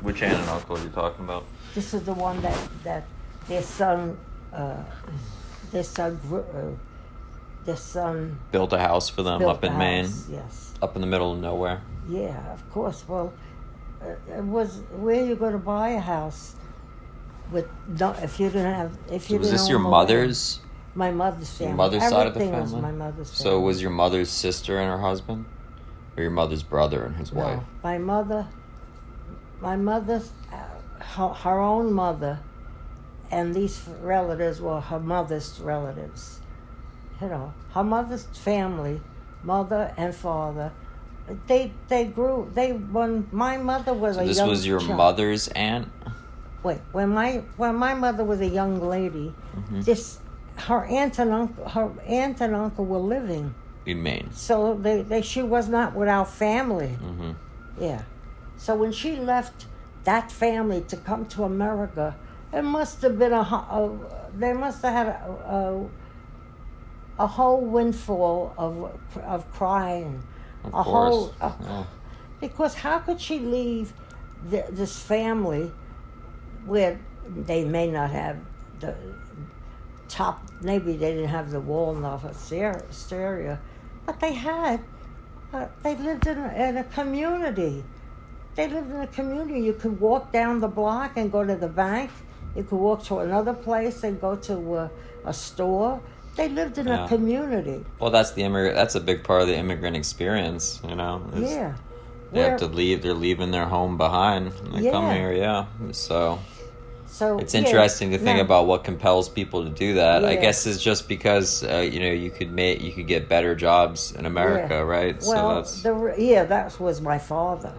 Which aunt and uncle are you talking about? This is the one that their son, their son, their son Built a house for them built up in the Maine, house, yes. up in the middle of nowhere. Yeah, of course. Well, it was where you going to buy a house with no if you didn't have if you Was didn't this own your the mother's? land. My mother's family. Your mother's side of the Everything family? was my mother's family. So was your mother's sister and her husband, or your mother's brother and his wife? No, my mother's her own mother, and these relatives were her mother's relatives. You know, her mother's family, mother and father. They grew. When my mother was a This young was your child, mother's aunt? Wait, when my mother was a young lady, her aunt and uncle were living. In Maine. So she was not without family. Mm-hmm. Yeah. So when she left that family to come to America, it must have been they must have had a whole windfall of crying. Of course. Yeah. Because how could she leave this family where they may not have the top, maybe they didn't have the walnut stereo, but they had, they lived in a community. They lived in a community. You could walk down the block and go to the bank. You could walk to another place and go to a store. They lived in a community. Well, that's a big part of the immigrant experience, you know. Yeah. They have to leave. They're leaving their home behind. They come here, So it's interesting to think about what compels people to do that. I guess it's just because you could get better jobs in America, right? Well, so that was my father.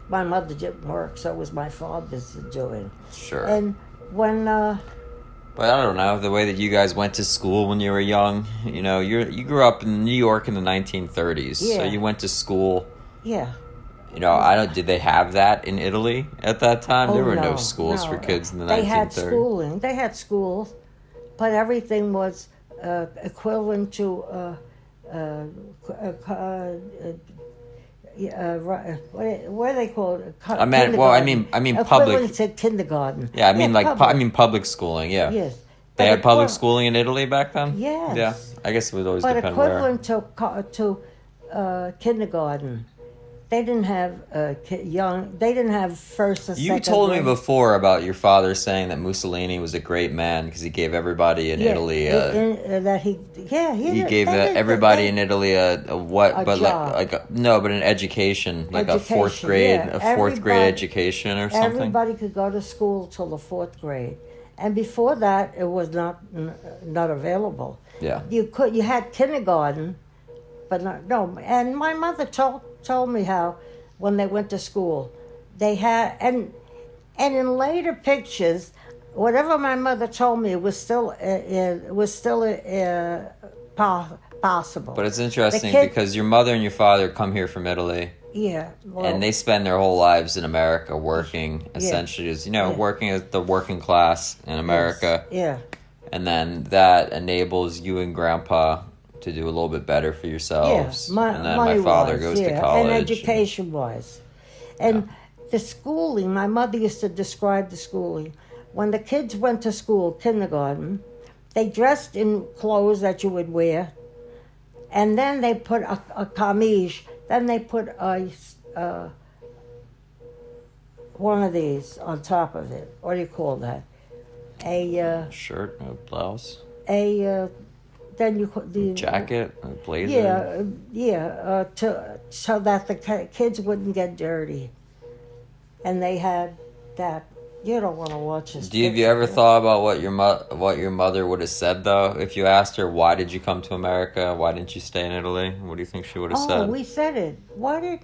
My mother didn't work, so it was my father's doing. Sure. And when. But I don't know, the way that you guys went to school when you were young, you grew up in New York in the 1930s, so you went to school. Yeah. Did they have that in Italy at that time? There were no schools for kids in the 1930s. They had schooling. They had schools, but everything was equivalent to what are they called? I mean public. Equivalent to kindergarten. Yeah, I mean public schooling. Yeah. Yes. They had public schooling in Italy back then. Yes. Yeah, I guess it would always depend where. But equivalent to kindergarten. They didn't have They didn't have first and second. You told me grade. before about your father saying that Mussolini was a great man because he gave everybody in Italy he gave everybody in Italy an education, like a fourth grade education or something. Everybody could go to school till the fourth grade, and before that it was not available. Yeah, you had kindergarten, but no. And my mother told me how when they went to school they had and in later pictures, whatever my mother told me, it was still possible. But it's interesting because your mother and your father come here from Italy. Yeah. Well, and they spend their whole lives in America working, essentially, as working as the working class in America. Yes. Yeah. And then that enables you and Grandpa to do a little bit better for yourselves. Yeah, and then my father goes to college. And education-wise. And the schooling, my mother used to describe the schooling. When the kids went to school, kindergarten, they dressed in clothes that you would wear, and then they put a camise, then they put one of these on top of it. What do you call that? A shirt, a blouse. Then the jacket, a blazer. So that the kids wouldn't get dirty, and they had that. You don't want to watch this. Have you ever thought about what your mother would have said though if you asked her why did you come to America? Why didn't you stay in Italy? What do you think she would have said? Oh, we said it. Why did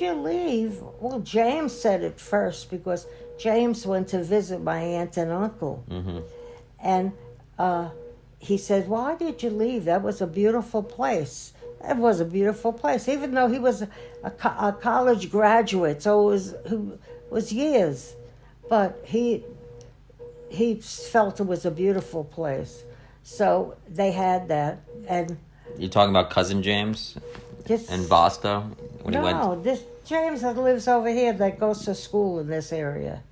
you leave? Well, James said it first because James went to visit my aunt and uncle, and. He said, "Why did you leave? That was a beautiful place. It was a beautiful place, even though he was a college graduate. So it was years, but he felt it was a beautiful place. So they had that, and you're talking about cousin James and Vasta when he went. No, James that lives over here that goes to school in this area.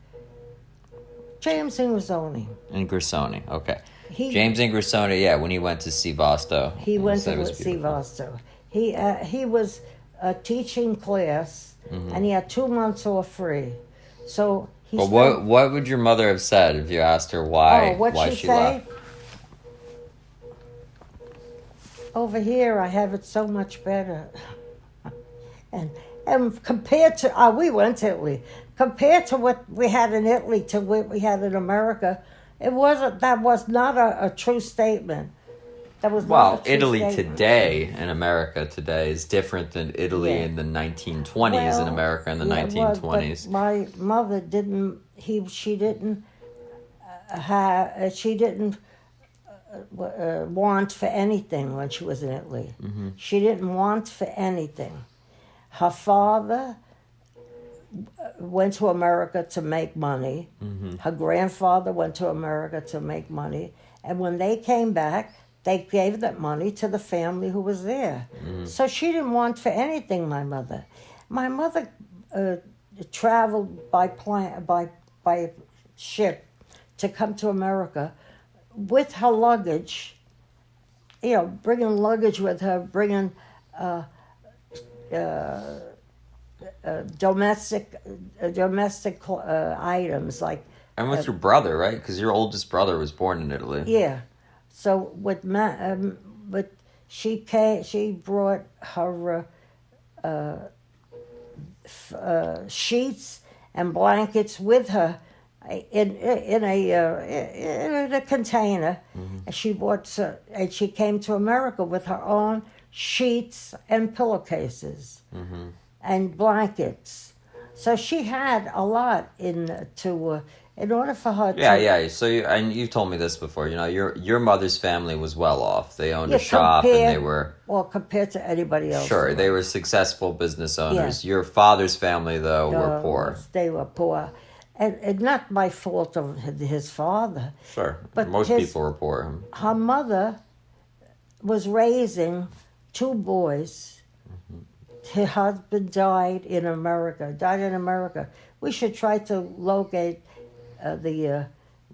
James Ingressoni. Ingressoni, okay. James Ingressoni, yeah, when he went to Sevasto. He went to Sevasto. He was teaching class, and he had 2 months off free. So he. But what would your mother have said if you asked her why she left? Over here, I have it so much better, and compared to we went to Italy, compared to what we had in Italy to what we had in America, that was not a true statement. That was Italy today in America today is different than Italy in the 1920s in America in the 1920s. But my mother didn't. She didn't want for anything when she was in Italy. She didn't want for anything. Her father went to America to make money. Her grandfather went to America to make money. And when they came back, they gave that money to the family who was there. So she didn't want for anything, my mother. My mother traveled by ship to come to America with her luggage, bringing luggage with her, bringing domestic items like. And with your brother, right? Because your oldest brother was born in Italy. Yeah, so but she brought her sheets and blankets with her in a container. And she and she came to America with her own sheets and pillowcases and blankets. So she had a lot in order for her to... Yeah. So you've told me this before. Your mother's family was well off. They owned a shop and they were... Well, compared to anybody else. Sure, they were successful business owners. Yeah. Your father's family, though, were poor. They were poor. And not by fault of his father. Sure, but most people were poor. Her mother was raising 2 boys. Her husband died in America. We should try to locate the...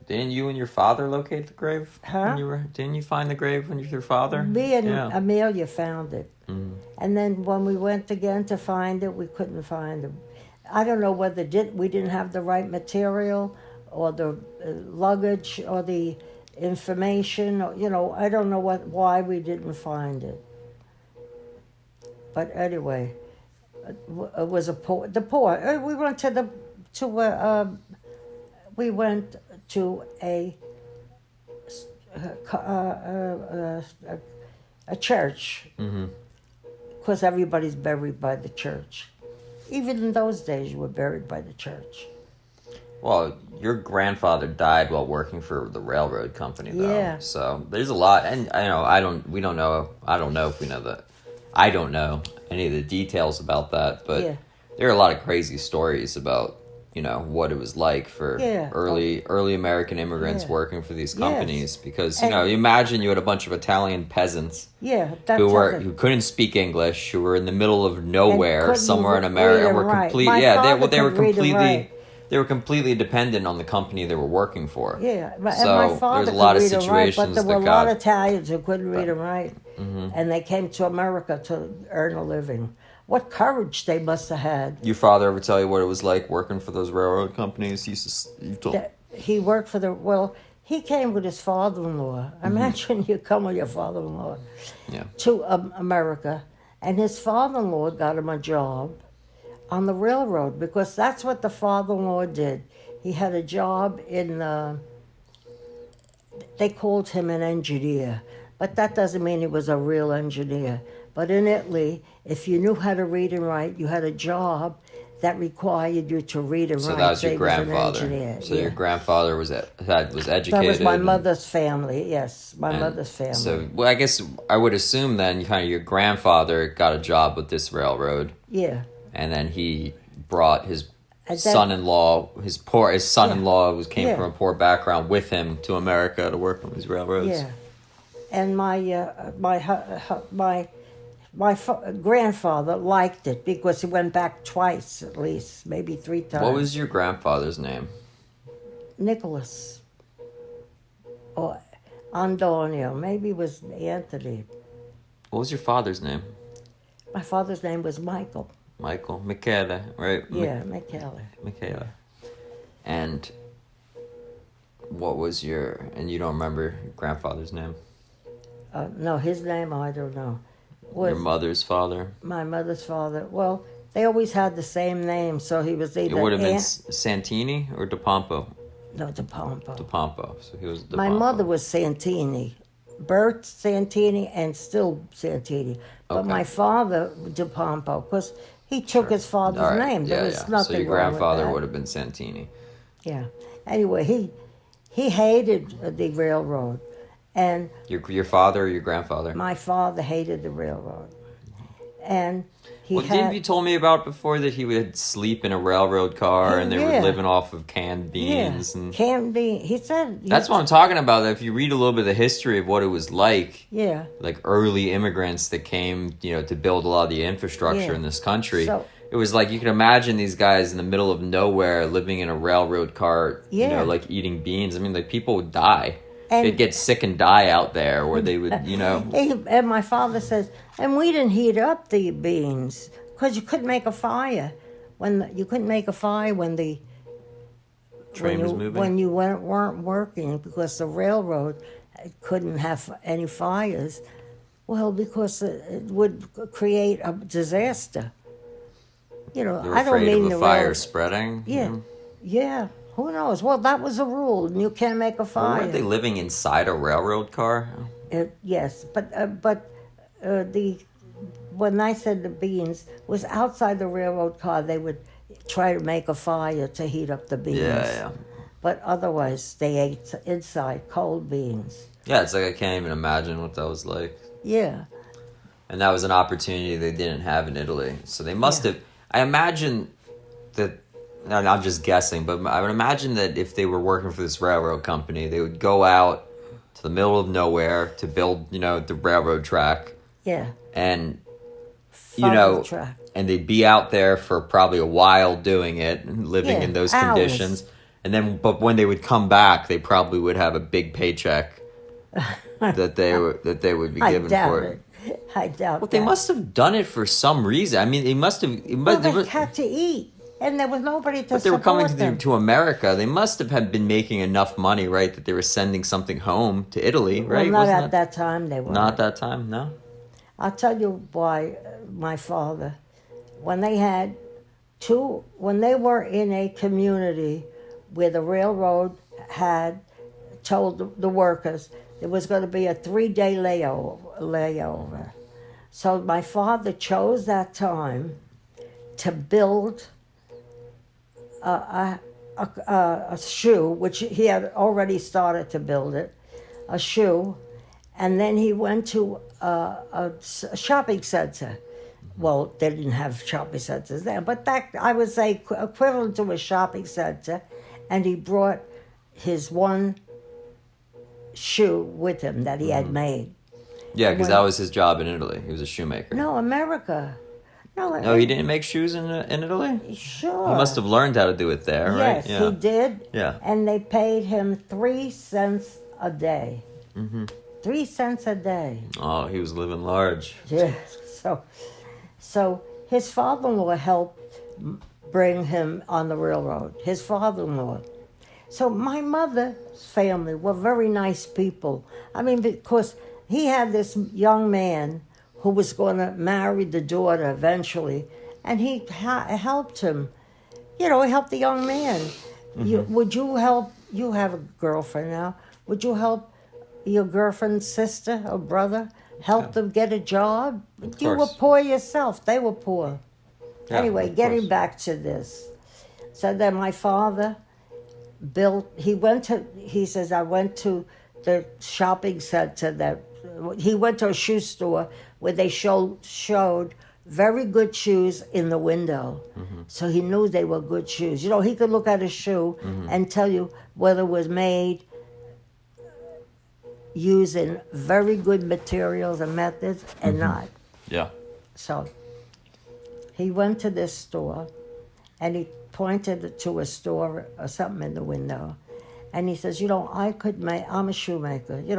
Didn't you and your father locate the grave? Huh? Didn't you find the grave with your father? Me and Amelia found it. And then when we went again to find it, we couldn't find him. I don't know whether we didn't have the right material or the luggage or the information. I don't know why we didn't find it. But anyway, it was the poor. We went to a church because everybody's buried by the church. Even in those days, you were buried by the church. Well, your grandfather died while working for the railroad company, though. Yeah. So there's a lot, and I don't know if we know that. I don't know any of the details about that, but there are a lot of crazy stories about what it was like for early American immigrants working for these companies. Because you imagine you had a bunch of Italian peasents who couldn't speak English, who were in the middle of nowhere somewhere in America, they were completely dependent on the company they were working for. Yeah, so my father there's a lot of read and write, situations but there were a lot of Italians who couldn't read and write, and they came to America to earn a living. What courage they must have had. Your father ever tell you what it was like working for those railroad companies? He worked for he came with his father-in-law. Imagine you come with your father-in-law to America, and his father-in-law got him a job on the railroad because that's what the father-in-law did. He had a job in, they called him an engineer, but that doesn't mean he was a real engineer. But in Italy, if you knew how to read and write, you had a job that required you to read and write. So that was your grandfather. So your grandfather was educated. That was my mother's family. Yes, mother's family. So I guess I would assume then your grandfather got a job with this railroad. Yeah. And then he brought his son-in-law. His son-in-law came from a poor background with him to America to work on these railroads. Yeah. And my my grandfather liked it because he went back twice at least, maybe 3 times. What was your grandfather's name? Nicholas. Or Antonio. Maybe it was Anthony. What was your father's name? My father's name was Michael. Michael. Michele, right? Yeah, Michele. Michele. And what was and you don't remember your grandfather's name? No, his name I don't know. Your mother's father? My mother's father. Well, they always had the same name, so he was either... It would have been Santini or DePompo? No, DePompo. DePompo. So he was DePompo. My mother was Santini. Bert Santini and still Santini. But my father, DePompo, because he took his father's name. There was nothing so your wrong grandfather with that. would have been Santini. Yeah. Anyway, he hated the railroad. And your father or your grandfather? My father hated the railroad. And didn't you told me about before that he would sleep in a railroad car and they were living off of canned beans? Yeah, canned beans. He said... That's what I'm talking about. If you read a little bit of the history of what it was like, like early immigrants that came, to build a lot of the infrastructure in this country, it was like you can imagine these guys in the middle of nowhere living in a railroad car, like eating beans. I mean, like people would die. They'd get sick and die out there, or they would, And my father says, and we didn't heat up the beans because you couldn't make a fire when the train was moving. When you weren't working because the railroad couldn't have any fires. Well, because it would create a disaster. They were I don't afraid mean of the fire spreading. Yeah. Who knows? Well, that was a rule. You can't make a fire. Weren't they living inside a railroad car? Yes, but when I said the beans was outside the railroad car, they would try to make a fire to heat up the beans. Yeah. But otherwise, they ate inside cold beans. Yeah, it's like I can't even imagine what that was like. Yeah. And that was an opportunity they didn't have in Italy. So they must have... I imagine that... No, I'm just guessing, but I would imagine that if they were working for this railroad company, they would go out to the middle of nowhere to build, the railroad track. Yeah. And, track. And they'd be out there for probably a while doing it, living in those conditions. And then, but when they would come back, they probably would have a big paycheck that they would be given for it. I doubt Well, they must have done it for some reason. I mean, they must have... they had to eat. And there was nobody to support them. But they were coming to America. They must have been making enough money, right, that they were sending something home to Italy, right? Well, not at that time they were. Not at that time, no? I'll tell you why my father, when they were in a community where the railroad had told the workers there was going to be a 3-day layover. So my father chose that time to build a shoe, which he had already started to build it, a shoe, and then he went to a shopping center. Well, they didn't have shopping centers there, but that, I would say, equivalent to a shopping center, and he brought his one shoe with him that he had made. Yeah, because that was his job in Italy. He was a shoemaker. No, America. No, he didn't make shoes in Italy? Sure. He must have learned how to do it there, right? Yes, he did. Yeah. And they paid him 3 cents a day. 3 cents a day. Oh, he was living large. Yeah. So his father-in-law helped bring him on the railroad. His father-in-law. So my mother's family were very nice people. I mean, because he had this young man who was going to marry the daughter eventually, and he helped him. He helped the young man. Would you help? You have a girlfriend now. Would you help your girlfriend's sister or brother? Help them get a job? You were poor yourself. They were poor. Yeah, anyway, getting back to this. So then my father built, he says, I went to the shopping center he went to a shoe store where they showed very good shoes in the window. So he knew they were good shoes. He could look at a shoe and tell you whether it was made using very good materials and methods and not. Yeah. So he went to this store, and he pointed to a store or something in the window. And he says, I could make, I'm a shoemaker. He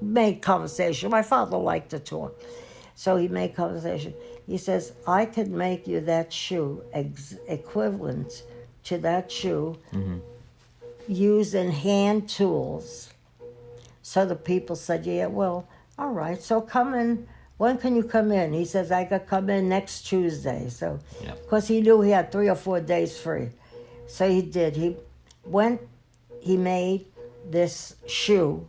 made conversation. My father liked to talk. So he made conversation. He says, I could make you that shoe equivalent to that shoe using hand tools. So the people said, yeah, well, all right. So come in. When can you come in? He says, I could come in next Tuesday. So, because he knew he had 3 or 4 days free. So he did. He made this shoe,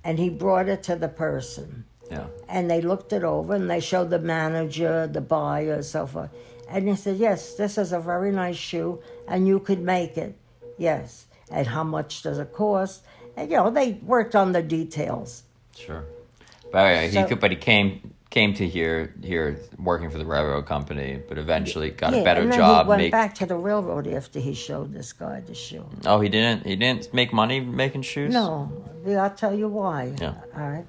and he brought it to the person. Yeah. And they looked it over, and they showed the manager, the buyer, and so forth. And he said, yes, this is a very nice shoe, and you could make it. Yes. And how much does it cost? And, they worked on the details. Sure. But he came to here working for the railroad company, but eventually got a better job. He went back to the railroad after he showed this guy the shoe. Oh, he didn't make money making shoes? No. I'll tell you why. Yeah. All right.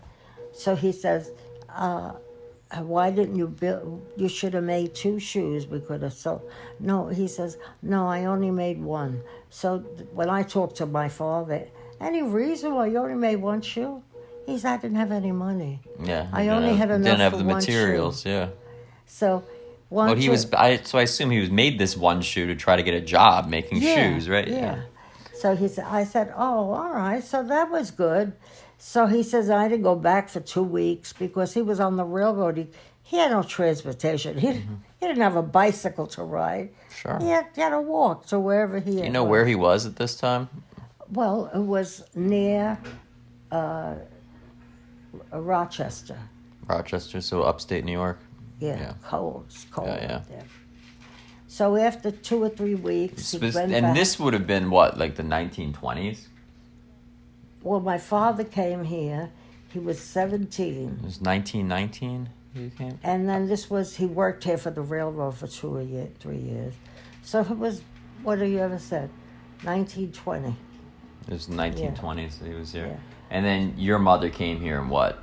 So he says, why didn't you build? You should have made 2 shoes. We could have sold. No, he says, no, I only made 1. So when I talked to my father, any reason why you only made 1 shoe? He said, I didn't have any money. Yeah. I only had enough didn't have for the 1 materials, shoe. yeah. So so I assume he was made this 1 shoe to try to get a job making shoes, right? Yeah. So I said, oh, all right. So that was good. So he says, I didn't go back for 2 weeks because he was on the railroad. He had no transportation. He didn't have a bicycle to ride. Sure. He had to walk to wherever he was. Do you know where he was at this time? Well, it was near Rochester. Rochester, so upstate New York? Yeah. Cold. It's cold yeah. out there. So after 2 or 3 weeks, he went back. This would have been what, like the 1920s? Well, my father came here. He was 17. It was 1919 he came? And then he worked here for the railroad for 2 or 3 years. So it was, what have you ever said? 1920. It was 1920s that he was here. Yeah. And then your mother came here in what?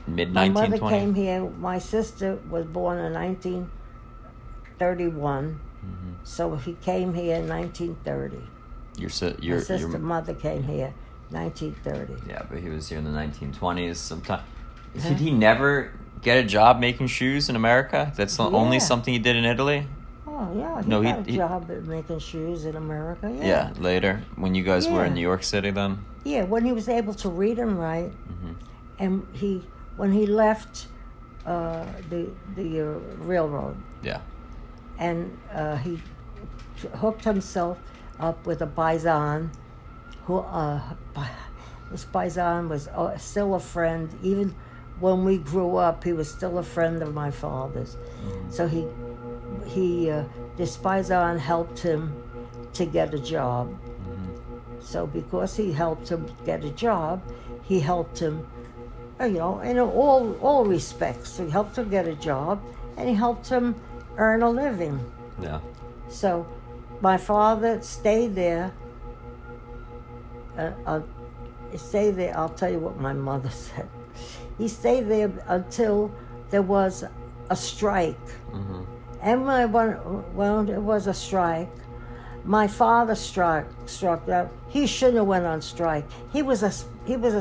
Mid-1920? My mother came here. My sister was born in 1931. So he came here in 1930. My sister mother came here 1930. Yeah, but he was here in the 1920s sometime. Did he never get a job making shoes in America? That's the only something he did in Italy? Oh, yeah. He got a job at making shoes in America, Yeah, later, when you guys were in New York City then? Yeah, when he was able to read and write. And when he left the railroad. Yeah. And he hooked himself up with a paisan who this paisan was still a friend. Even when we grew up, he was still a friend of my father's. So this paisan helped him to get a job. So because he helped him get a job, he helped him, in all respects. He helped him get a job, and he helped him earn a living. Yeah. So my father stayed there. I'll tell you what my mother said. He stayed there until there was a strike. And when it was a strike, my father struck out. He shouldn't have went on strike. He was a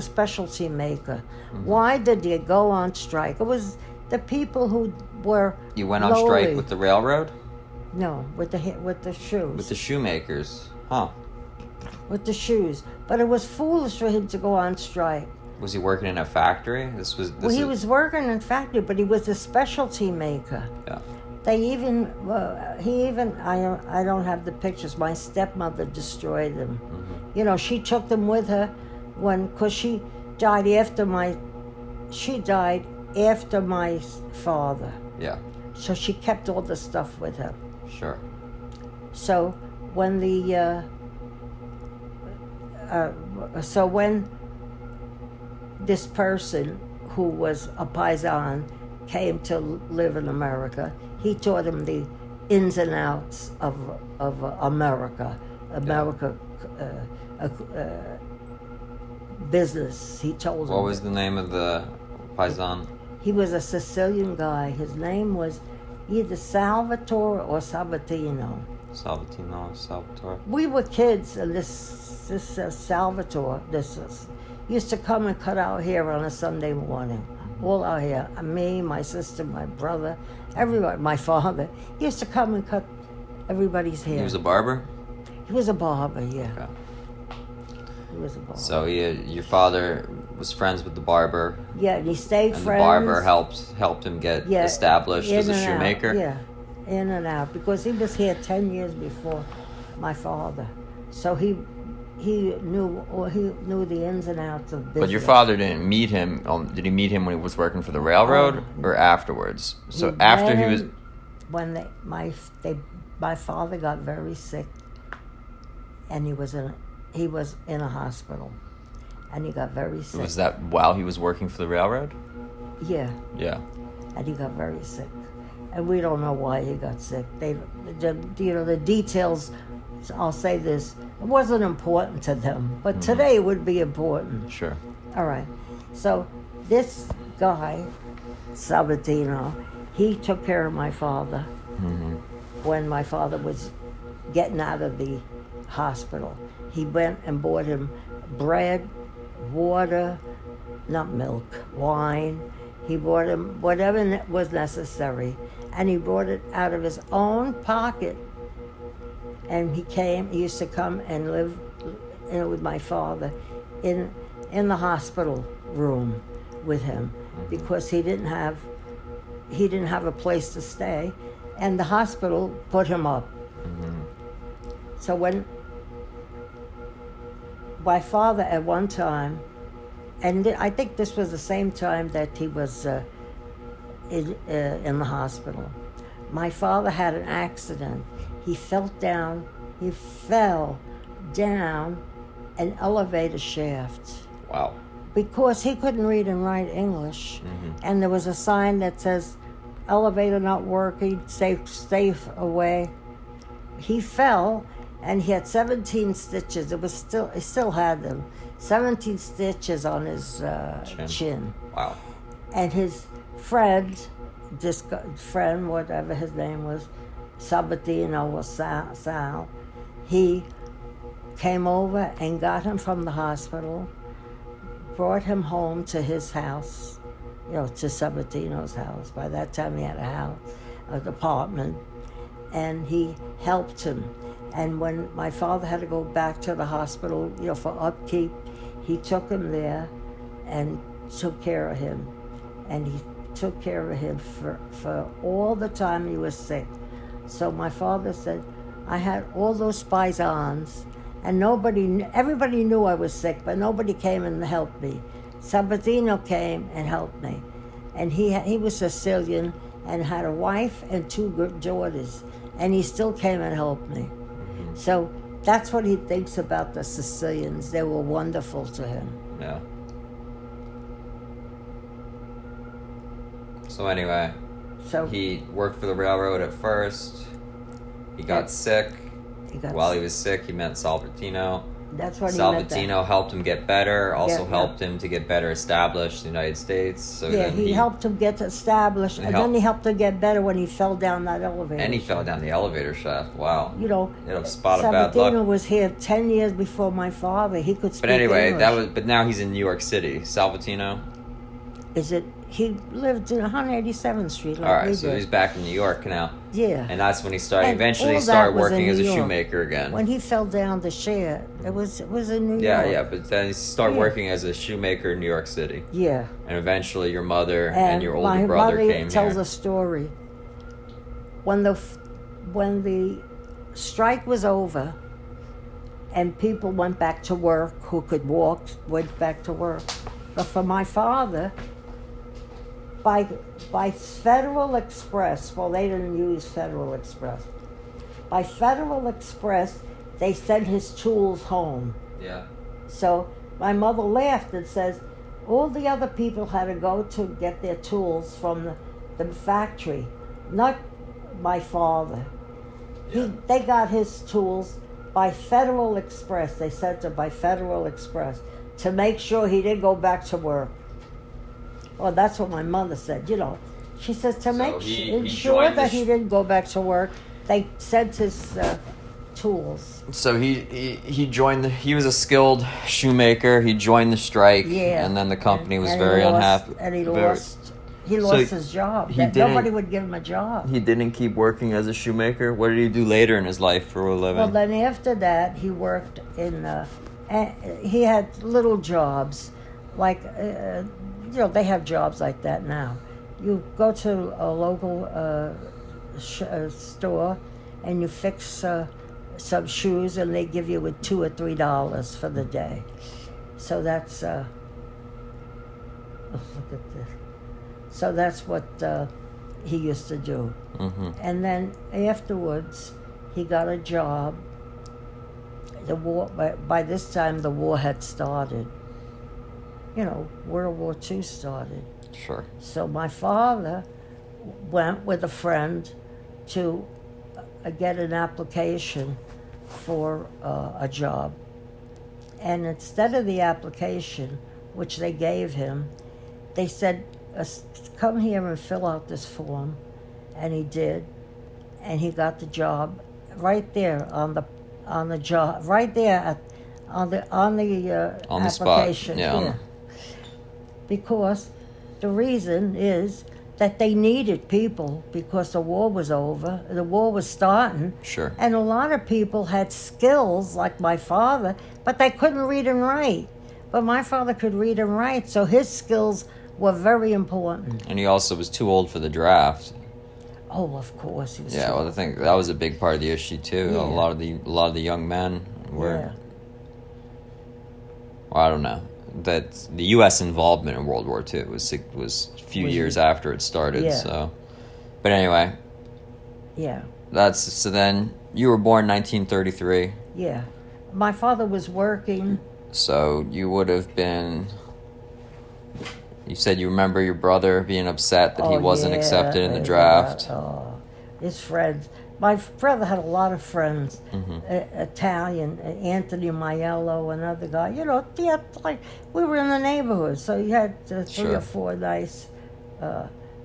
specialty maker. Why did he go on strike? It was the people who were You went on strike with the railroad? No, with the shoes. With the shoemakers, huh? With the shoes, but it was foolish for him to go on strike. Was he working in a factory? He was working in a factory, but he was a specialty maker. Yeah. I don't have the pictures. My stepmother destroyed them. She took them with her because she died after my father. Yeah. So she kept all the stuff with her. Sure. So when when this person who was a paisan came to live in America, he taught him the ins and outs of America, business. He told him. What was the name of the paisan? He was a Sicilian guy. His name was either Salvatore or Sabatino. Salvatore. We were kids, and this Salvatore, used to come and cut our hair on a Sunday morning. All our hair. Me, my sister, my brother, everybody, my father. He used to come and cut everybody's hair. He was a barber? He was a barber, yeah. Okay. He was a barber. So your father was friends with the barber. Yeah, and he stayed and friends. The barber helped him get established as a shoemaker. Yeah, in and out, because he was here 10 years before my father. So he knew the ins and outs of business. But your father didn't meet him. Did he meet him when he was working for the railroad or afterwards? So after he was. When my father got very sick, and he was in a hospital, and he got very sick. Was that while he was working for the railroad? Yeah. Yeah. And he got very sick, and we don't know why he got sick. The details. I'll say this: it wasn't important to them, but today it would be important. Sure. All right. So this guy, Sabatino, he took care of my father when my father was getting out of the hospital. He went and bought him bread, water, not milk, wine. He bought him whatever was necessary, and he brought it out of his own pocket. And he used to come and live with my father in the hospital room with him, because he didn't have a place to stay, and the hospital put him up. So when my father at one time, and I think this was the same time that he was in the hospital, my father had an accident. He fell down an elevator shaft. Wow. Because he couldn't read and write English. And there was a sign that says, elevator not working, stay away. He fell, and he had 17 stitches. He still had them. 17 stitches on his chin. Wow. And his friend, whatever his name was, Sabatino or Sal, he came over and got him from the hospital, brought him home to his house, to Sabatino's house. By that time he had an apartment, and he helped him. And when my father had to go back to the hospital, for upkeep, he took him there and took care of him. And he took care of him for all the time he was sick. So my father said, I had all those Spizons, and everybody knew I was sick, but nobody came and helped me. Sabatino came and helped me. And he was Sicilian and had a wife and 2 good daughters, and he still came and helped me. So that's what he thinks about the Sicilians. They were wonderful to him. Yeah. So anyway, he worked for the railroad at first. He got sick. While he was sick, he met Salvatino. That's what Salvatino helped him get better. Also helped him to get better established in the United States. So he helped him get established, and then he helped him get better when he fell down that elevator. And he fell down the elevator shaft. Wow. Spot of bad luck. Sabatino was here 10 years before my father. He could speak But anyway, English. But now he's in New York City. Salvatino. He lived in 187th Street. All right, so he's back in New York now. Yeah. And that's when he started. Eventually, he started working as a shoemaker again. When he fell down the shaft, it was in New York. Yeah, but then he started working as a shoemaker in New York City. Yeah. And eventually, your mother and your older brother came here. My mother tells a story. When the strike was over, and people went back to work, who could walk went back to work. But for my father, by Federal Express, well, they didn't use Federal Express. By Federal Express, they sent his tools home. Yeah. So my mother laughed and says, all the other people had to go to get their tools from the factory, not my father. Yeah. They got his tools by Federal Express. They sent him by Federal Express to make sure he didn't go back to work. Well, that's what my mother said. She says to make sure that he didn't go back to work, they sent his tools. So he joined. He was a skilled shoemaker. He joined the strike, and then the company was very unhappy. And he lost. He lost his job. Nobody would give him a job. He didn't keep working as a shoemaker. What did he do later in his life for a living? Well, then after that, he worked in. He had little jobs, like they have jobs like that now. You go to a local store, and you fix some shoes, and they give you $2 or $3 for the day. So that's look at this. So that's what he used to do. Mm-hmm. And then afterwards, he got a job. The war. By this time, the war had started. World War II started. Sure. So my father went with a friend to get an application for a job. And instead of the application, which they gave him, they said, come here and fill out this form. And he did. And he got the job right there on the job, right there on the application. The spot. Yeah. Because the reason is that they needed people because the war was over. The war was starting. Sure. And a lot of people had skills, like my father, but they couldn't read and write. But my father could read and write, so his skills were very important. And he also was too old for the draft. Oh, of course he was. Yeah, well, I think that was a big part of the issue too. Yeah. A lot of the young men were. Yeah. Well, I don't know. That the U.S. involvement in World War II was a few years after it started. Yeah. So, but anyway. Yeah. So then you were born 1933. Yeah, my father was working. So you would have been. You said you remember your brother being upset that he wasn't accepted in the draft. His friends. My brother had a lot of friends, Mm-hmm. Italian, Anthony Maiello, another guy. Like we were in the neighborhood, so you had 3 or 4 nice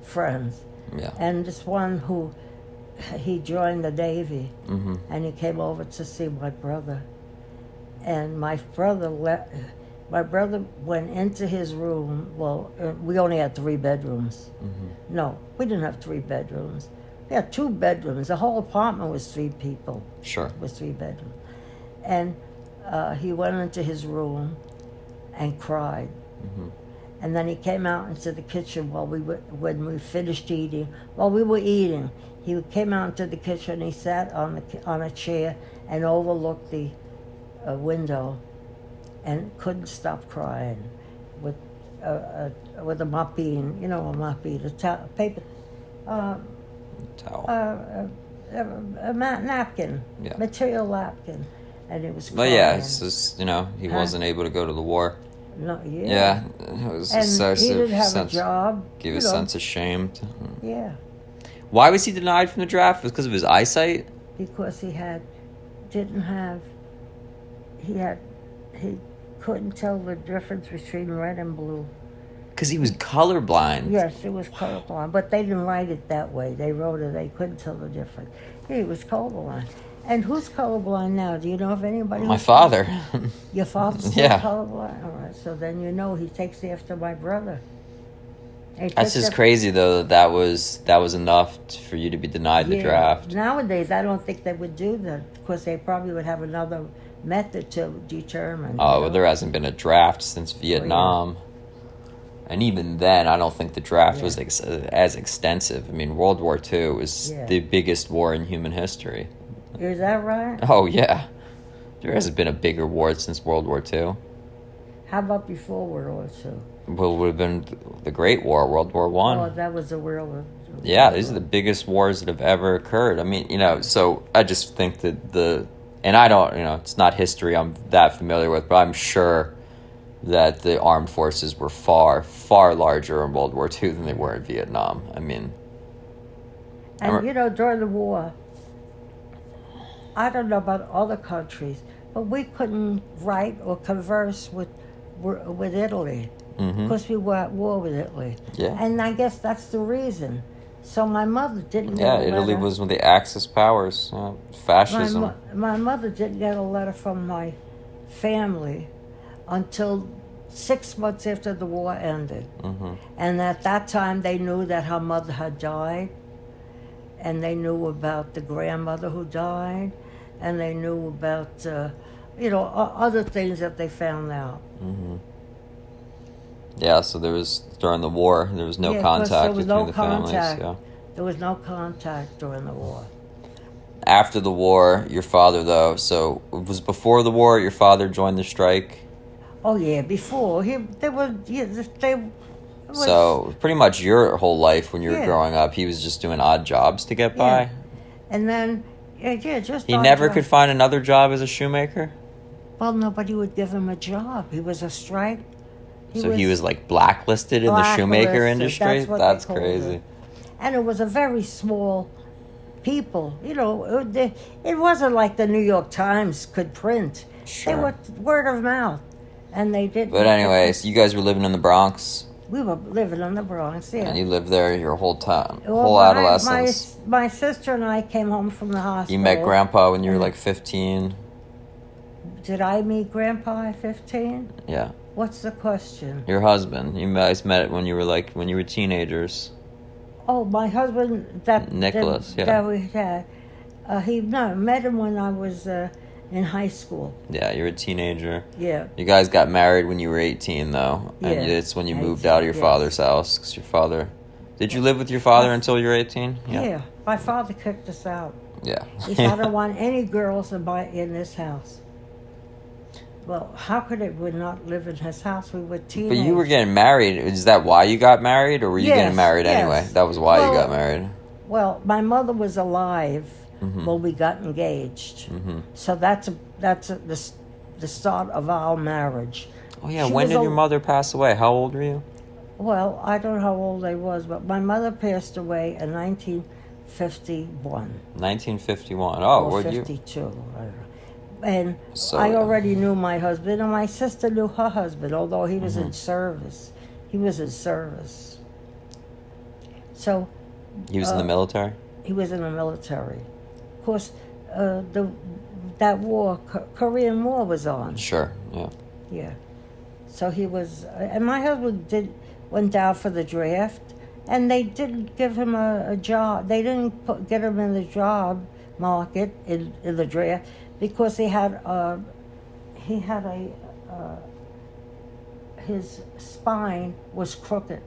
friends. Yeah. And this one he joined the Navy, Mm-hmm. and he came over to see my brother. And my brother went into his room. Well, we only had 3 bedrooms. Mm-hmm. No, we didn't have 3 bedrooms. We had 2 bedrooms. The whole apartment was 3 people. Sure. It was 3 bedrooms. And he went into his room and cried. Mm-hmm. And then he came out into the kitchen when we finished eating. While we were eating, he came out into the kitchen. He sat on a chair and overlooked the window, and couldn't stop crying, with a mop bean, a paper. Towel. A napkin, Yeah. material napkin, and it was crying. But yeah, it's just, he wasn't able to go to the war. No, yeah. Yeah, it was And he didn't have a job. Gave a sense of shame. Yeah. Why was he denied from the draft? It was because of his eyesight? Because he couldn't tell the difference between red and blue. Because he was colorblind. Yes, it was colorblind, but they didn't write it that way. They wrote it, they couldn't tell the difference. He was colorblind. And who's colorblind now? Do you know if anybody? My father. Your father's still colorblind? All right, so then he takes after my brother. That's just crazy, though, that was enough for you to be denied the draft. Nowadays, I don't think they would do that, because they probably would have another method to determine. Well, there hasn't been a draft since Vietnam. Oh, yeah. And even then, I don't think the draft was as extensive. I mean, World War II was the biggest war in human history. Is that right? Oh, yeah. There hasn't been a bigger war since World War II. How about before World War II? Well, it would have been the Great War, World War I. Oh, that was the World War. Yeah, these are the biggest wars that have ever occurred. I mean, so I just think that and I don't, it's not history I'm that familiar with, but I'm sure that the armed forces were far, far larger in World War II than they were in Vietnam. I mean... And, during the war, I don't know about other countries, but we couldn't write or converse with Italy. because we were at war with Italy. Yeah. And I guess that's the reason. So my mother didn't get Yeah, a letter. Italy was one of the Axis powers. Fascism. My mother didn't get a letter from my family until 6 months after the war ended. And at that time, they knew that her mother had died, and they knew about the grandmother who died, and they knew about, other things that they found out. Yeah, so there was, during the war, there was no contact between the families. Yeah. There was no contact during the war. After the war, your father, though, so it was before the war, your father joined the strike? Oh, yeah, before. So pretty much your whole life when you were growing up, he was just doing odd jobs to get by? And then, just he never could find another job as a shoemaker? Well, nobody would give him a job. He was a strike. He was like blacklisted in the shoemaker industry? That's crazy. And it was a very small people. It wasn't like the New York Times could print. Sure. They were word of mouth. And they didn't. But anyways, you guys were living in the Bronx? We were living in the Bronx, yeah. And you lived there your whole time, whole adolescence? My sister and I came home from the hospital. You met Grandpa when you were like 15? Did I meet Grandpa at 15? Yeah. What's the question? Your husband. You guys met when you were teenagers. Oh, my husband, Nicholas, that we had. Met him when I was in high school. Yeah, you were a teenager. Yeah. You guys got married when you were 18, though. Yeah. And it's when you moved out of your father's house. Because your father... Did you live with your father until you were 18? Yeah. My father kicked us out. Yeah. He said, I don't want any girls in this house. Well, how could we not live in his house? We were teenagers. But you were getting married. Is that why you got married? Or were you getting married anyway? That was why you got married? Well, my mother was alive when we got engaged. So that's the start of our marriage. Oh, yeah. When did your mother pass away? How old were you? Well, I don't know how old I was, but my mother passed away in 1951. 1951. Oh, or 52. And I already knew my husband, and my sister knew her husband, although he was in service. He was in service. So... He was in the military? He was in the military. Of course, that war, Korean War, was on. Sure, yeah. Yeah. So he was... And my husband went down for the draft, and they didn't give him a job. They didn't get him in the job market in the draft, because his spine was crooked.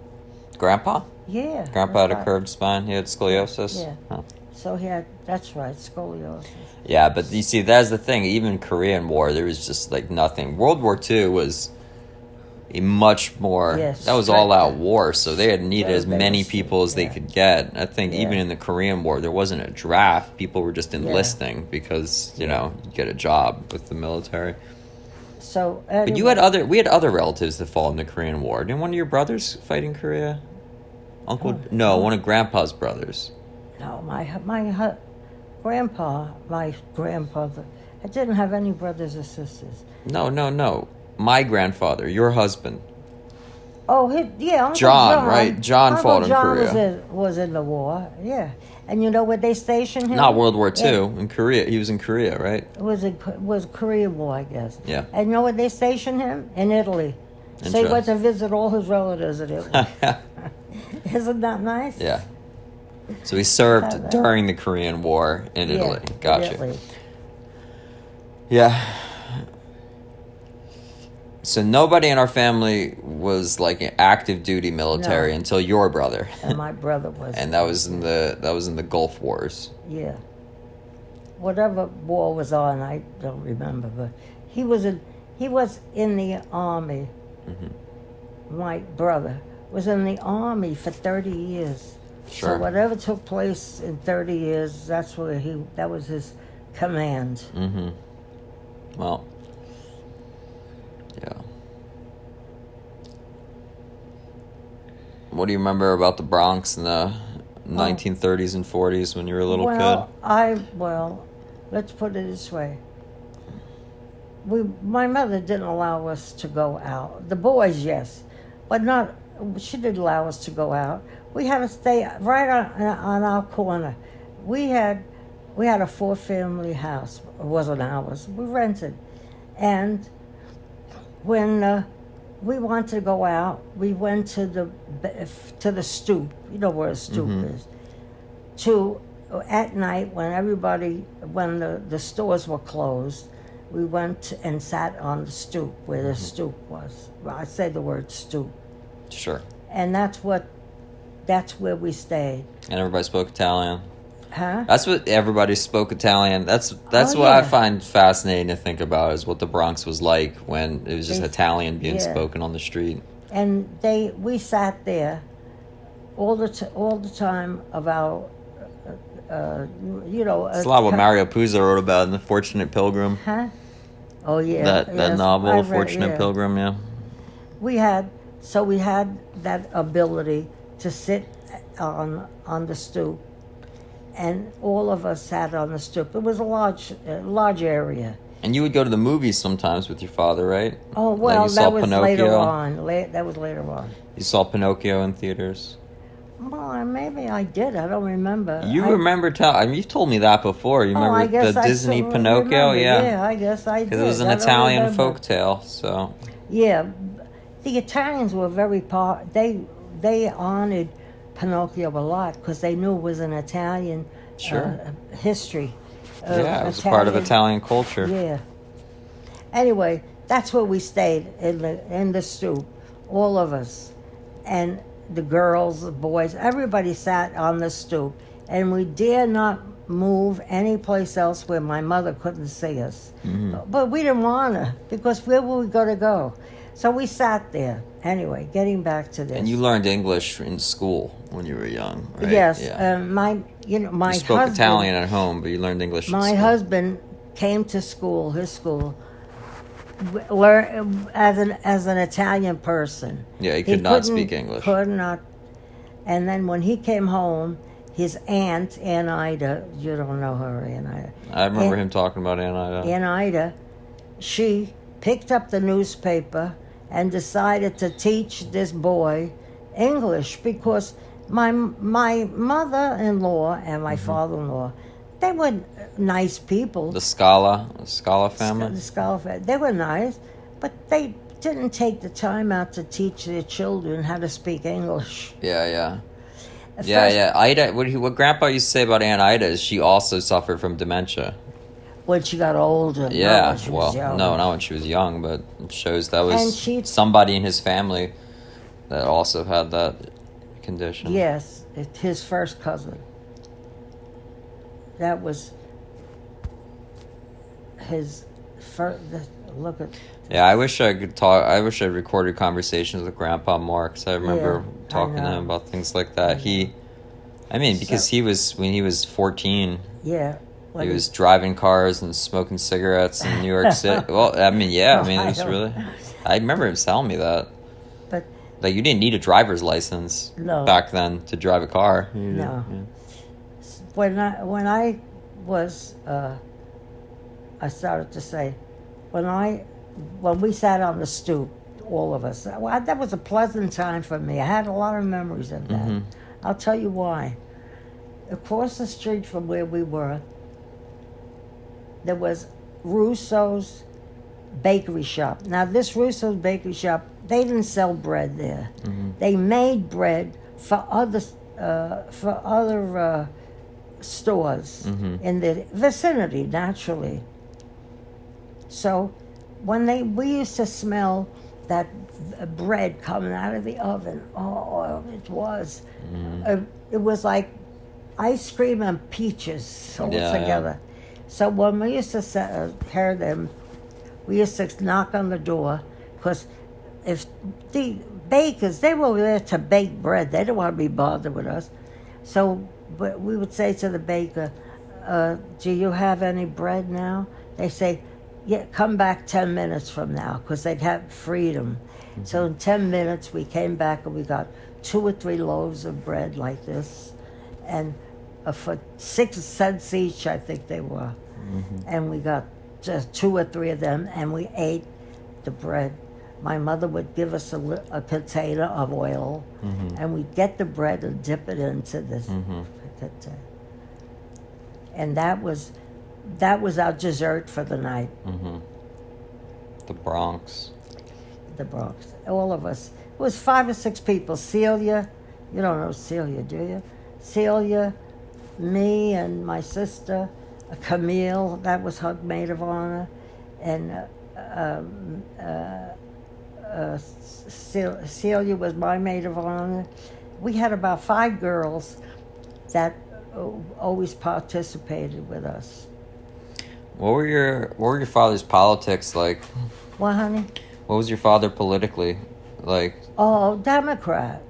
Grandpa? Yeah. Grandpa had a curved spine. He had scoliosis. Yeah. Oh. So that's right, scoliosis. Yeah, but you see, that's the thing. Even Korean War, there was just like nothing. World War II was a much more, that was all-out war, so they had needed as many people as they could get. I think even in the Korean War, there wasn't a draft. People were just enlisting because, you get a job with the military. So, anyway. But we had other relatives that fought in the Korean War. Didn't one of your brothers fight in Korea? One of Grandpa's brothers. No, my grandpa, my grandfather, I didn't have any brothers or sisters. No. My grandfather, your husband. Oh, Uncle John, right? John fought in Korea. Was in the war, yeah. And you know where they stationed him? Not World War II, in Korea. He was in Korea, right? It was Korean War, I guess. Yeah. And you know where they stationed him? In Italy. So he went to visit all his relatives in Italy. Isn't that nice? Yeah. So he served during the Korean War in Italy. Gotcha. Italy. Yeah. So nobody in our family was like an active duty military until your brother. And my brother was. And that was in the Gulf Wars. Yeah. Whatever war was on, I don't remember, but he was in the army. My brother was in the army for 30 years. Sure. So whatever took place in 30 years, that was his command. Well, yeah. What do you remember about the Bronx in the 1930s and 40s when you were a little kid? Let's put it this way. My mother didn't allow us to go out. The boys, yes. but not. She didn't allow us to go out. We had to stay right on our corner. We had a 4-family house. It wasn't ours. We rented, and when we wanted to go out, we went to the stoop. You know where a stoop is. At night when the stores were closed, we went and sat on the stoop where the stoop was. Well, I say the word stoop. Sure. And that's where we stayed. And everybody spoke Italian. Huh? That's what everybody spoke Italian. That's what I find fascinating to think about, is what the Bronx was like when it was just Italian being spoken on the street. And we sat there all the time of our, It's a lot what Mario Puzo wrote about in The Fortunate Pilgrim. Huh? Oh yeah. That novel, Fortunate Pilgrim. Yeah. We had that ability to sit on the stoop. And all of us sat on the stoop. It was a large area. And you would go to the movies sometimes with your father, right? Oh, well, that was later on. That was later on. You saw Pinocchio in theaters? Well, maybe I did. I don't remember. Remember you've told me that before. You remember the Disney Pinocchio? Yeah, I guess I did. Because it was an Italian folktale, so. Yeah, the Italians were they honored Pinocchio a lot because they knew it was an Italian history. It was part of Italian culture. Yeah. Anyway, that's where we stayed in the stoop, all of us, and the girls, the boys, everybody sat on the stoop, and we dare not move any place else where my mother couldn't see us. Mm-hmm. But we didn't want to, because where were we going to go? So we sat there. Anyway, getting back to this. And you learned English in school when you were young, right? Yes. Yeah. You spoke Italian at home, but you learned English in school. My husband came to his school, as an Italian person. Yeah, he could not speak English. Could not. And then when he came home, his aunt, Aunt Ida, you don't know her, Aunt Ida. I remember him talking about Aunt Ida. Aunt Ida, she picked up the newspaper and decided to teach this boy English, because my mother-in-law and my father-in-law, they were nice people. The Scala family? The Scala family. They were nice, but they didn't take the time out to teach their children how to speak English. Yeah. Ida, what Grandpa used to say about Aunt Ida is she also suffered from dementia. When she got older. Yeah, not when she was young, but it shows that was somebody in his family that also had that condition. Yes, his first cousin. That was his first. Look at. Yeah, I wish I could talk. I wish I recorded conversations with Grandpa more, because I remember talking to him about things like that. Because when he was 14. Yeah. He was driving cars and smoking cigarettes in New York City. Well, it was really. I remember him telling me that. But you didn't need a driver's license back then to drive a car. No. Yeah. When I was, I started to say, when we sat on the stoop, all of us, that was a pleasant time for me. I had a lot of memories of that. Mm-hmm. I'll tell you why. Across the street from where we were, there was Russo's bakery shop. Now, this Russo's bakery shop, they didn't sell bread there. Mm-hmm. They made bread for other stores in the vicinity, naturally. So, when we used to smell that bread coming out of the oven, it was. It was like ice cream and peaches all together. Yeah. So when we used to hear them, we used to knock on the door, because if the bakers, they were there to bake bread. They didn't want to be bothered with us. So we would say to the baker, do you have any bread now? They say, yeah, come back 10 minutes from now, because they'd have freedom. Mm-hmm. So in 10 minutes, we came back and we got 2 or 3 loaves of bread like this, and for 6 cents each, I think they were. Mm-hmm. And we got just 2 or 3 of them, and we ate the bread. my mother would give us a container of oil, and we'd get the bread and dip it into this container. And that was our dessert for the night. The Bronx. All of us. It was 5 or 6 people. Celia, you don't know Celia, do you? Celia, me, and my sister, Camille, that was her maid of honor, and Celia was my maid of honor. We had about 5 girls that always participated with us. What were your father's politics like? What, honey? What was your father politically like? Oh, Democrat.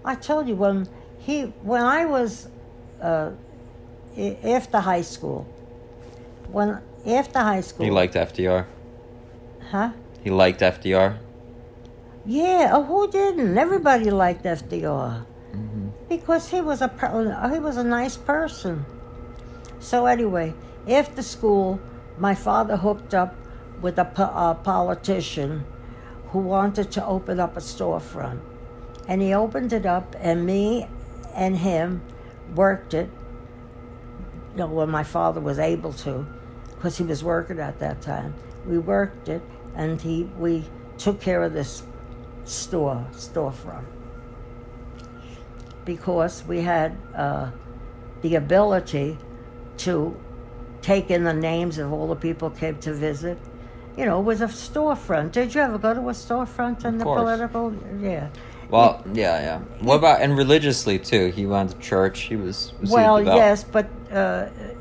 I told you when I was after high school. He liked FDR. Huh? He liked FDR. Yeah. Oh, who didn't? Everybody liked FDR because he was a nice person. So anyway, after school, my father hooked up with a politician who wanted to open up a storefront. And he opened it up, and me and him worked it, when my father was able to, because he was working at that time. We worked it, and we took care of this storefront. Because we had the ability to take in the names of all the people who came to visit. It was a storefront. Did you ever go to a storefront in the political? Yeah. Well, yeah. What about, and religiously too? He went to church. He was well, yes, but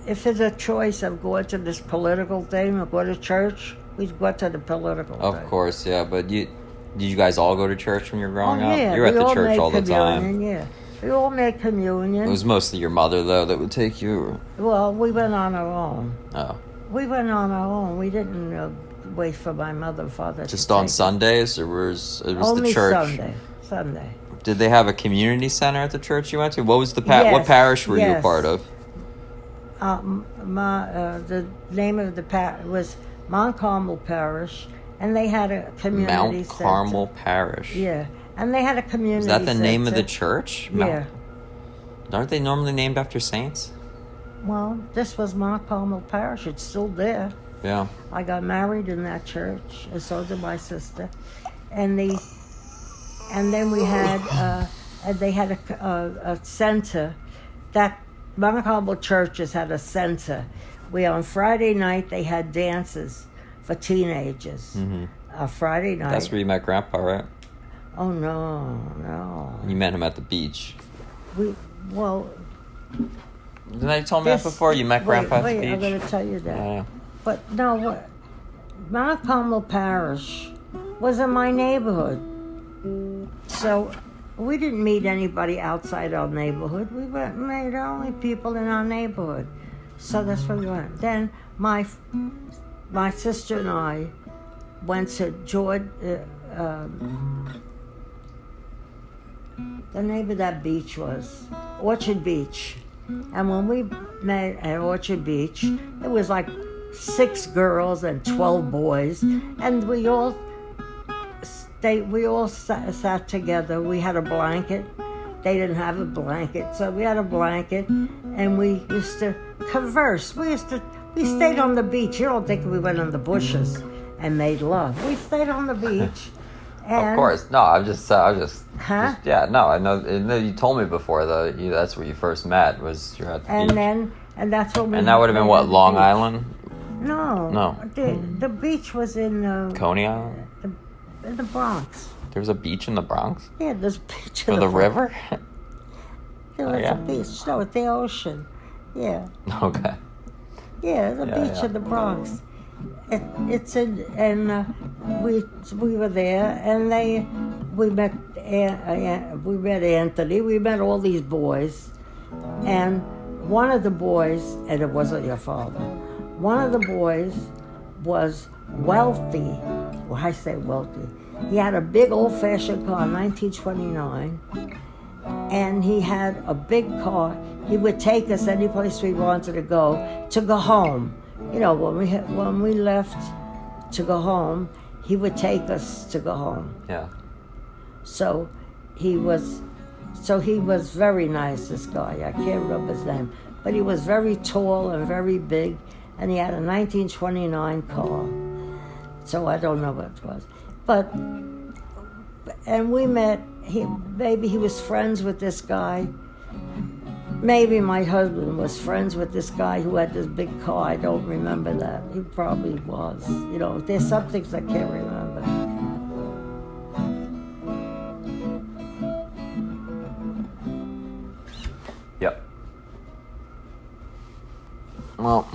if it's a choice of going to this political thing or go to church, we'd go to the political thing. Of course, yeah. But did you guys all go to church when you were growing up? Yeah, you were at the church all the time. Yeah. We all made communion. It was mostly your mother, though, that would take you? Well, we went on our own. Oh. We went on our own. We didn't wait for my mother and father. Just on Sundays, or was only the church? Sunday. Did they have a community center at the church you went to? What was the what parish were you a part of? The name of the parish was Mount Carmel Parish, and they had a community center. Mount Carmel Parish. Yeah, and they had a community. Is that the name of the church? Yeah. Aren't they normally named after saints? Well, this was Mount Carmel Parish. It's still there. Yeah. I got married in that church, and so did my sister. And then we had, they had a center. That Mount Carmel churches had a center where on Friday night they had dances for teenagers. Friday night. That's where you met Grandpa, right? Oh, no. You met him at the beach. Didn't I told me that before? You met Grandpa at the beach? I'm going to tell you that. Yeah. But no, Mount Carmel Parish was in my neighborhood. So we didn't meet anybody outside our neighborhood. We met only people in our neighborhood. So that's where we went. Then my sister and I went to the name of that beach was Orchard Beach. And when we met at Orchard Beach, it was like 6 girls and 12 boys, and we all sat together. We had a blanket. They didn't have a blanket, so we had a blanket, and we used to converse. We stayed on the beach. You don't think we went in the bushes and made love. We stayed on the beach. And of course. No, I just Huh? Yeah, no, I know. You told me before, though, that's where you first met, was you're at the beach. And that's what we... And that would have been, what, Long Island? No. The beach was in... Coney Island? In the Bronx. There was a beach in the Bronx? Yeah, there's a beach in the river? There was a beach. No, at the ocean. Yeah. Okay. Yeah, the beach in the Bronx. It's in, and we were there, and we met Anthony. We met all these boys, and one of the boys, and it wasn't your father. One of the boys was wealthy. Well, I say wealthy. He had a big old-fashioned car, 1929, and he had a big car. He would take us any place we wanted to go home. When we left to go home, he would take us to go home. Yeah. So he was very nice, this guy. I can't remember his name. But he was very tall and very big, and he had a 1929 car. So I don't know what it was. And we met, maybe he was friends with this guy. Maybe my husband was friends with this guy who had this big car. I don't remember that. He probably was. There's some things I can't remember. Yep. Well.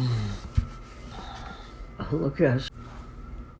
Look at us.